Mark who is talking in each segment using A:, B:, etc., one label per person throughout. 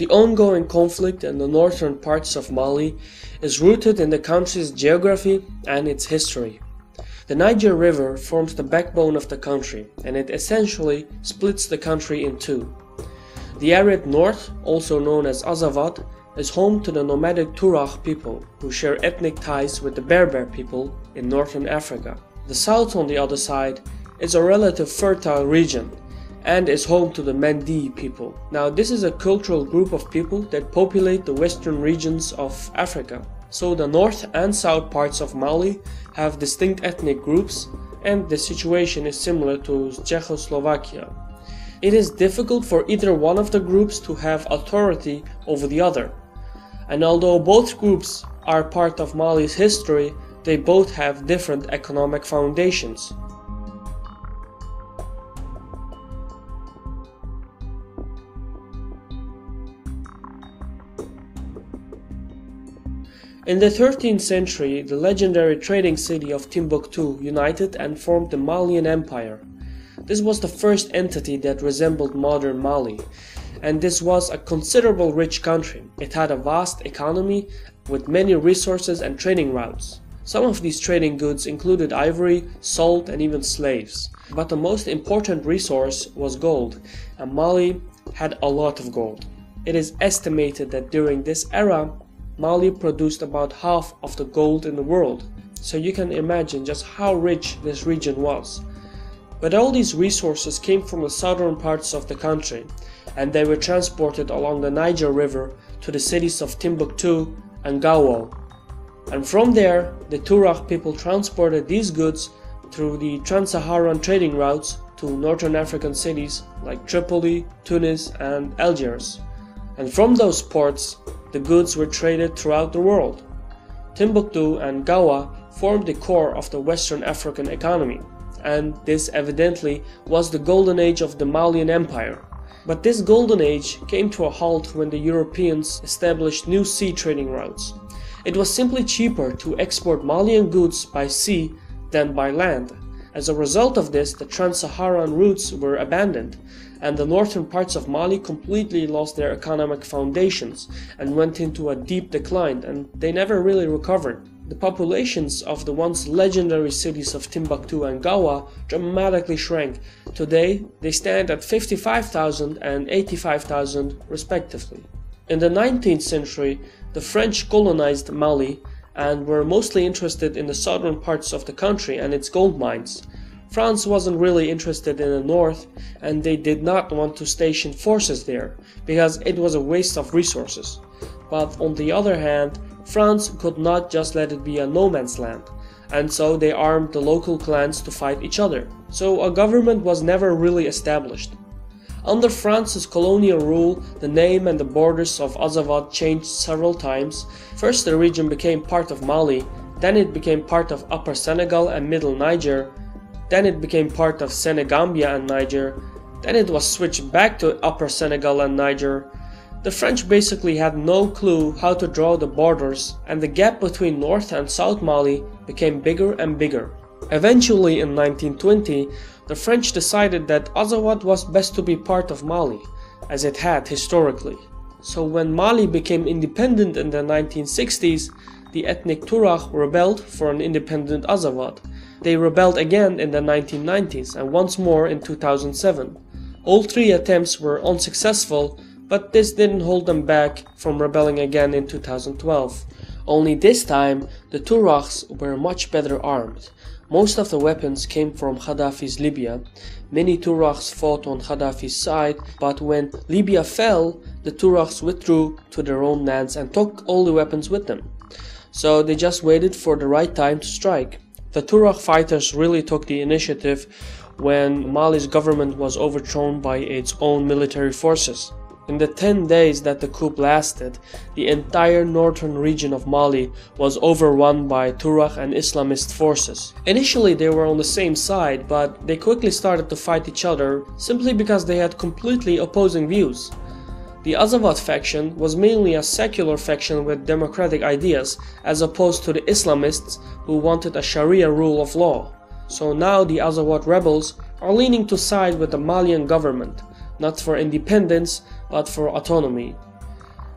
A: The ongoing conflict in the northern parts of Mali is rooted in the country's geography and its history. The Niger River forms the backbone of the country, and it essentially splits the country in two. The arid north, also known as Azawad, is home to the nomadic Tuareg people, who share ethnic ties with the Berber people in northern Africa. The south, on the other side, is a relatively fertile region and is home to the Mandee people. Now, this is a cultural group of people that populate the western regions of Africa. So the north and south parts of Mali have distinct ethnic groups, and the situation is similar to Czechoslovakia. It is difficult for either one of the groups to have authority over the other. And although both groups are part of Mali's history, they both have different economic foundations. In the 13th century, the legendary trading city of Timbuktu united and formed the Malian Empire. This was the first entity that resembled modern Mali, and this was a considerable rich country. It had a vast economy with many resources and trading routes. Some of these trading goods included ivory, salt, and even slaves. But the most important resource was gold, and Mali had a lot of gold. It is estimated that during this era, Mali produced about half of the gold in the world, so you can imagine just how rich this region was. But all these resources came from the southern parts of the country, and they were transported along the Niger River to the cities of Timbuktu and Gao. And from there, the Tuareg people transported these goods through the trans-Saharan trading routes to northern African cities like Tripoli, Tunis, and Algiers. And from those ports, the goods were traded throughout the world. Timbuktu and Gao formed the core of the Western African economy, and this evidently was the golden age of the Malian Empire. But this golden age came to a halt when the Europeans established new sea trading routes. It was simply cheaper to export Malian goods by sea than by land. As a result of this, the trans-Saharan routes were abandoned, and the northern parts of Mali completely lost their economic foundations and went into a deep decline, and they never really recovered. The populations of the once legendary cities of Timbuktu and Gao dramatically shrank. Today, they stand at 55,000 and 85,000 respectively. In the 19th century, the French colonized Mali and were mostly interested in the southern parts of the country and its gold mines. France wasn't really interested in the north, and they did not want to station forces there, because it was a waste of resources. But on the other hand, France could not just let it be a no man's land, and so they armed the local clans to fight each other. So a government was never really established. Under France's colonial rule, the name and the borders of Azawad changed several times. First the region became part of Mali, then it became part of Upper Senegal and Middle Niger, then it became part of Senegambia and Niger, then it was switched back to Upper Senegal and Niger. The French basically had no clue how to draw the borders, and the gap between North and South Mali became bigger and bigger. Eventually in 1920, the French decided that Azawad was best to be part of Mali, as it had historically. So when Mali became independent in the 1960s, the ethnic Tuareg rebelled for an independent Azawad. They rebelled again in the 1990s and once more in 2007. All three attempts were unsuccessful, but this didn't hold them back from rebelling again in 2012. Only this time, the Tuaregs were much better armed. Most of the weapons came from Gaddafi's Libya. Many Tuaregs fought on Gaddafi's side, but when Libya fell, the Tuaregs withdrew to their own lands and took all the weapons with them. So they just waited for the right time to strike. The Tuareg fighters really took the initiative when Mali's government was overthrown by its own military forces. In the 10 days that the coup lasted, the entire northern region of Mali was overrun by Tuareg and Islamist forces. Initially they were on the same side, but they quickly started to fight each other simply because they had completely opposing views. The Azawad faction was mainly a secular faction with democratic ideas, as opposed to the Islamists who wanted a Sharia rule of law. So now the Azawad rebels are leaning to side with the Malian government, not for independence, but for autonomy.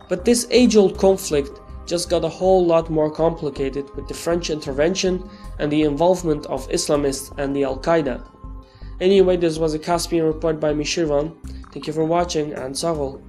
A: But this age-old conflict just got a whole lot more complicated with the French intervention and the involvement of Islamists and the Al-Qaeda. Anyway, this was a Caspian report by me, Shirvan. Thank you for watching, and Sarol.